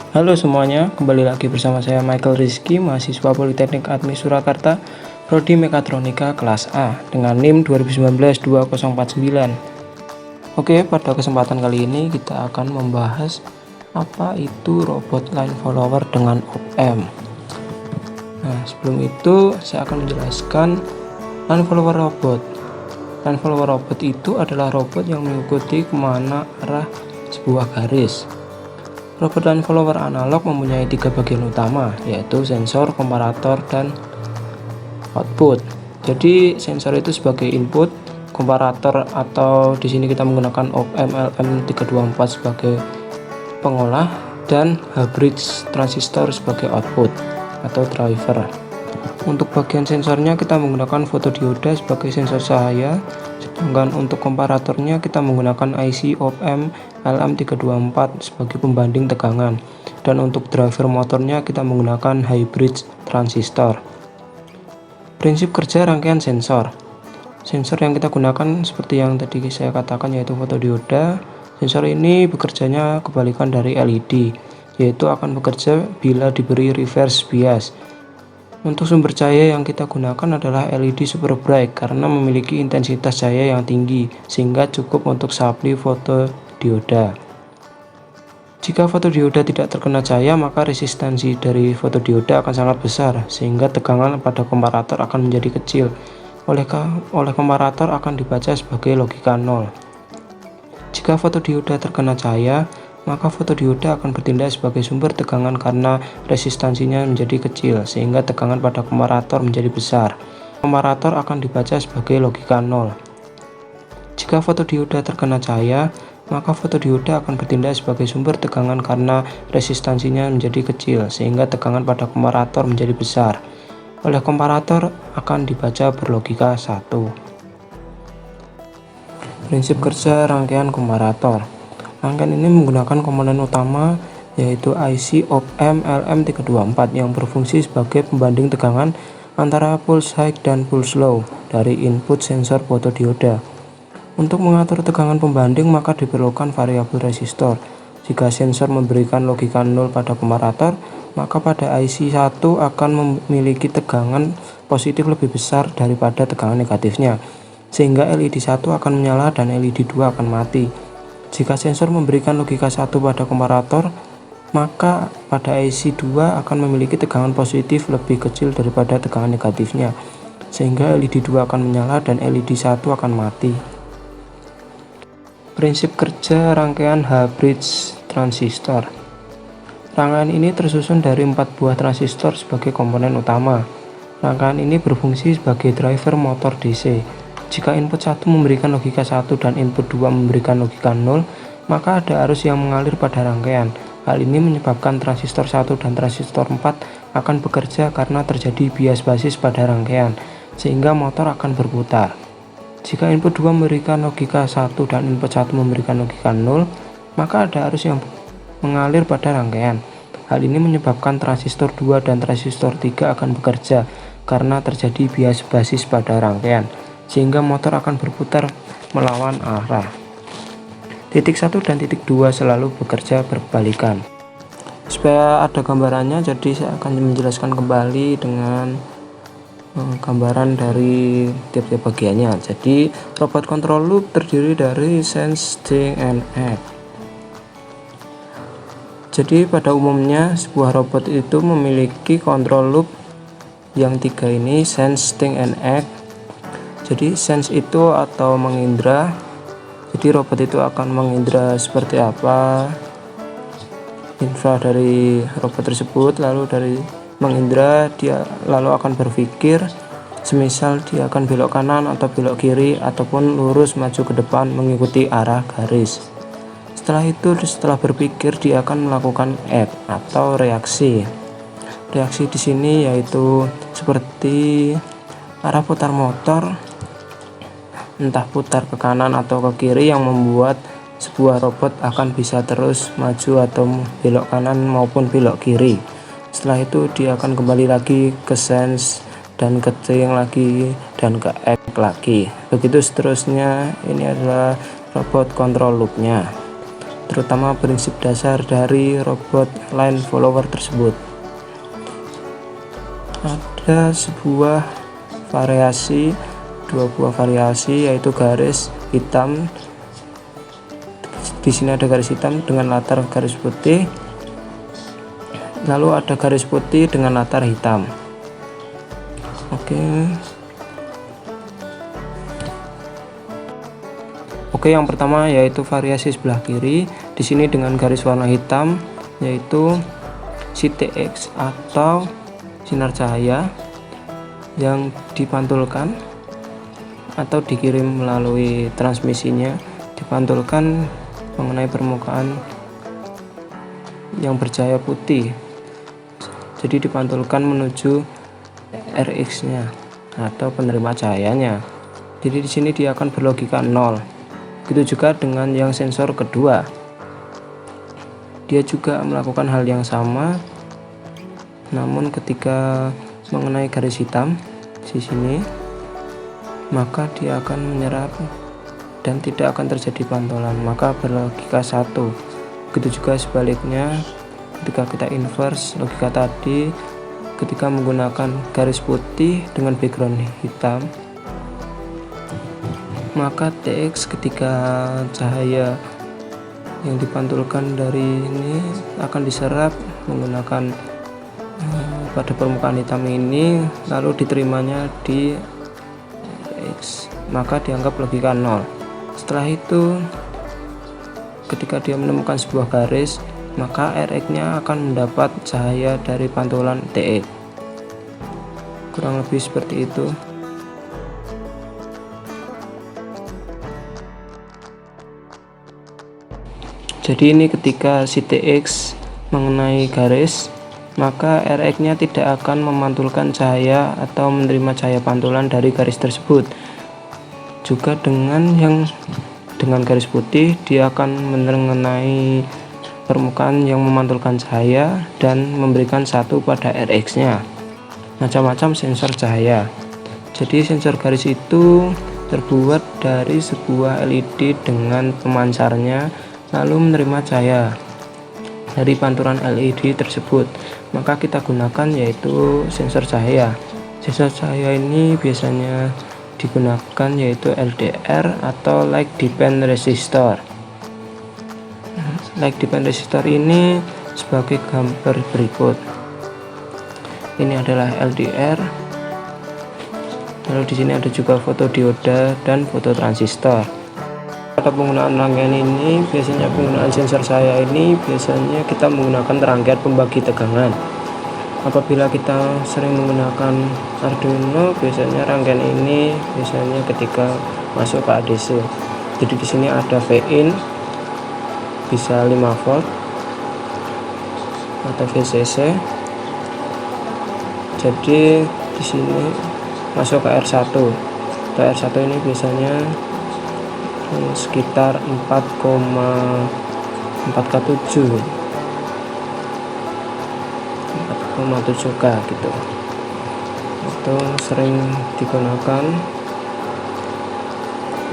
Halo semuanya, kembali lagi bersama saya Michael Rizky, mahasiswa Politeknik Admi Surakarta, Prodi Mekatronika kelas A dengan NIM 2019-2049. Oke, pada kesempatan kali ini kita akan membahas apa itu robot line follower dengan op-amp. Nah, sebelum itu saya akan menjelaskan line follower robot. Line follower robot itu adalah robot yang mengikuti kemana arah sebuah garis. Robot line follower analog mempunyai 3 bagian utama, yaitu sensor, komparator, dan output. Jadi sensor itu sebagai input, komparator atau di sini kita menggunakan op-amp LM324 sebagai pengolah, dan H-bridge transistor sebagai output atau driver. Untuk bagian sensornya kita menggunakan fotodioda sebagai sensor cahaya, sedangkan untuk komparatornya kita menggunakan IC op-amp LM324 sebagai pembanding tegangan, dan untuk driver motornya kita menggunakan high-bridge transistor. Prinsip kerja rangkaian sensor. Sensor yang kita gunakan seperti yang tadi saya katakan, yaitu fotodioda. Sensor ini bekerjanya kebalikan dari LED, yaitu akan bekerja bila diberi reverse bias. Untuk sumber cahaya yang kita gunakan adalah LED super bright karena memiliki intensitas cahaya yang tinggi sehingga cukup untuk supply fotodioda. Jika fotodioda tidak terkena cahaya, maka resistansi dari fotodioda akan sangat besar sehingga tegangan pada komparator akan menjadi kecil. Oleh komparator akan dibaca sebagai logika 0. Jika fotodioda terkena cahaya, maka fotodioda akan bertindak sebagai sumber tegangan karena resistansinya menjadi kecil sehingga tegangan pada komparator menjadi besar. Komparator akan dibaca sebagai logika 0. Jika fotodioda terkena cahaya, maka fotodioda akan bertindak sebagai sumber tegangan karena resistansinya menjadi kecil sehingga tegangan pada komparator menjadi besar. Oleh komparator akan dibaca berlogika 1. Prinsip kerja rangkaian komparator. Rangkaian ini menggunakan komponen utama yaitu IC op-amp LM324 yang berfungsi sebagai pembanding tegangan antara pulse high dan pulse low dari input sensor fotodioda. Untuk mengatur tegangan pembanding maka diperlukan variabel resistor. Jika sensor memberikan logika 0 pada komparator, maka pada IC 1 akan memiliki tegangan positif lebih besar daripada tegangan negatifnya, sehingga LED 1 akan menyala dan LED 2 akan mati. Jika sensor memberikan logika 1 pada komparator, maka pada IC 2 akan memiliki tegangan positif lebih kecil daripada tegangan negatifnya, sehingga LED 2 akan menyala dan LED 1 akan mati. Prinsip kerja rangkaian H-bridge transistor. Rangkaian ini tersusun dari 4 buah transistor sebagai komponen utama. Rangkaian ini berfungsi sebagai driver motor DC. Jika input 1 memberikan logika 1 dan input 2 memberikan logika 0, maka ada arus yang mengalir pada rangkaian. Hal ini menyebabkan transistor 1 dan transistor 4 akan bekerja karena terjadi bias basis pada rangkaian, sehingga motor akan berputar. Jika input 2 memberikan logika 1 dan input 1 memberikan logika 0, maka ada arus yang mengalir pada rangkaian. Hal ini menyebabkan transistor 2 dan transistor 3 akan bekerja karena terjadi bias basis pada rangkaian, sehingga motor akan berputar melawan arah. Titik 1 dan titik 2 selalu bekerja berbalikan. Supaya ada gambarannya, jadi saya akan menjelaskan kembali dengan gambaran dari tiap-tiap bagiannya. Jadi robot control loop terdiri dari sense, think, and act. Jadi pada umumnya sebuah robot itu memiliki control loop yang 3 ini, sense, think, and act. Jadi sense itu atau mengindra. Jadi robot itu akan mengindra seperti apa infra dari robot tersebut, lalu dari mengindra dia lalu akan berpikir, semisal dia akan belok kanan atau belok kiri ataupun lurus maju ke depan mengikuti arah garis. Setelah berpikir dia akan melakukan act atau reaksi. Reaksi di sini yaitu seperti arah putar motor, entah putar ke kanan atau ke kiri, yang membuat sebuah robot akan bisa terus maju atau belok kanan maupun belok kiri. Setelah itu dia akan kembali lagi ke sense dan ke think lagi dan ke act lagi. Begitu seterusnya. Ini adalah robot control loopnya. terutama prinsip dasar dari robot line follower tersebut. Ada dua buah variasi, yaitu garis hitam. Di sini ada garis hitam dengan latar garis putih, lalu ada garis putih dengan latar hitam. Oke, yang pertama yaitu variasi sebelah kiri. Di sini dengan garis warna hitam, yaitu CTX atau sinar cahaya yang dipantulkan atau dikirim melalui transmisinya, dipantulkan mengenai permukaan yang bercahaya putih. Jadi dipantulkan menuju RX-nya atau penerima cahayanya. Jadi di sini dia akan berlogika 0. Begitu juga dengan yang sensor kedua. Dia juga melakukan hal yang sama, namun ketika mengenai garis hitam di sini, maka dia akan menyerap dan tidak akan terjadi pantulan, maka berlogika 1. Begitu juga sebaliknya, ketika kita inverse logika tadi, ketika menggunakan garis putih dengan background hitam, maka TX ketika cahaya yang dipantulkan dari ini akan diserap menggunakan pada permukaan hitam ini, lalu diterimanya di X, maka dianggap logika 0. Setelah itu, ketika dia menemukan sebuah garis, maka RX-nya akan mendapat cahaya dari pantulan TX. Kurang lebih seperti itu. Jadi ini ketika si TX mengenai garis, maka RX-nya tidak akan memantulkan cahaya atau menerima cahaya pantulan dari garis tersebut. Juga dengan garis putih, dia akan mengenai permukaan yang memantulkan cahaya dan memberikan 1 pada RX-nya. Macam-macam sensor cahaya. Jadi sensor garis itu terbuat dari sebuah LED dengan pemancarnya, lalu menerima cahaya dari pantulan LED tersebut. Maka kita gunakan yaitu sensor cahaya. Sensor cahaya ini biasanya digunakan yaitu LDR atau light dependent resistor. Light dependent resistor ini sebagai gambar berikut. Ini adalah LDR. Lalu di sini ada juga fotodioda dan fototransistor. Pada penggunaan rangkaian ini, biasanya penggunaan sensor cahaya ini biasanya kita menggunakan rangkaian pembagi tegangan. Apabila kita sering menggunakan Arduino, biasanya rangkaian ini biasanya ketika masuk ke ADC. Jadi di sini ada VIN bisa 5 volt atau VCC. Jadi di sini masuk ke R1. R1 ini biasanya sekitar 4,7 K gitu. Itu sering digunakan.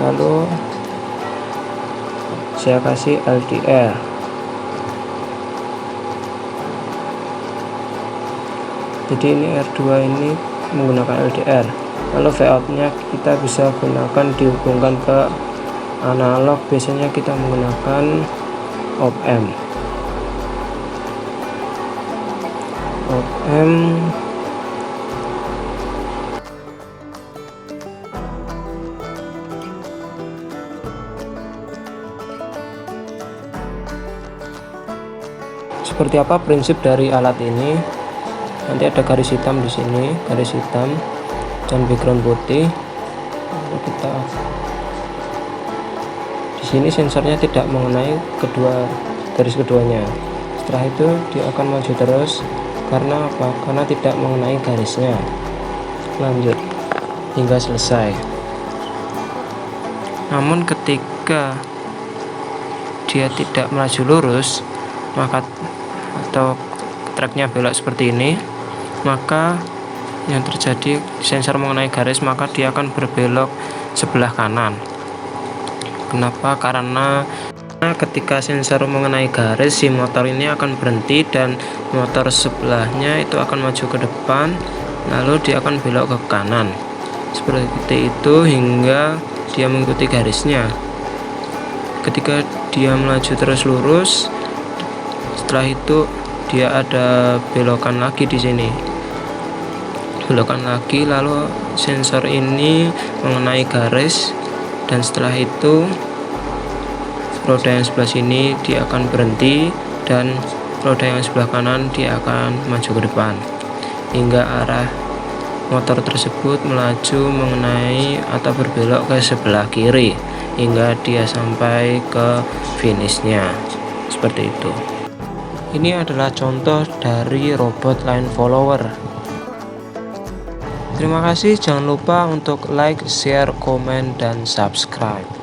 Lalu saya kasih LDR. Jadi ini R2 ini menggunakan LDR. Lalu Vout nya kita bisa gunakan dihubungkan ke analog, biasanya kita menggunakan op-amp. Seperti apa prinsip dari alat ini? Nanti ada garis hitam di sini, garis hitam dan background putih. Lalu kita di sini sensornya tidak mengenai garis keduanya. Setelah itu dia akan maju terus. Karena apa? Karena tidak mengenai garisnya. Lanjut hingga selesai. Namun ketika dia tidak melaju lurus, maka atau tracknya belok seperti ini, maka yang terjadi sensor mengenai garis, maka dia akan berbelok sebelah kanan. Kenapa? Karena Ketika sensor mengenai garis, si motor ini akan berhenti dan motor sebelahnya itu akan maju ke depan, lalu dia akan belok ke kanan seperti itu hingga dia mengikuti garisnya. Ketika dia melaju terus lurus, setelah itu dia ada belokan lagi di sini, belokan lagi, lalu sensor ini mengenai garis, dan setelah itu roda yang sebelah sini dia akan berhenti dan roda yang sebelah kanan dia akan maju ke depan hingga arah motor tersebut melaju mengenai atau berbelok ke sebelah kiri hingga dia sampai ke finishnya seperti itu. Ini adalah contoh dari robot line follower. Terima kasih, jangan lupa untuk like, share, komen, dan subscribe.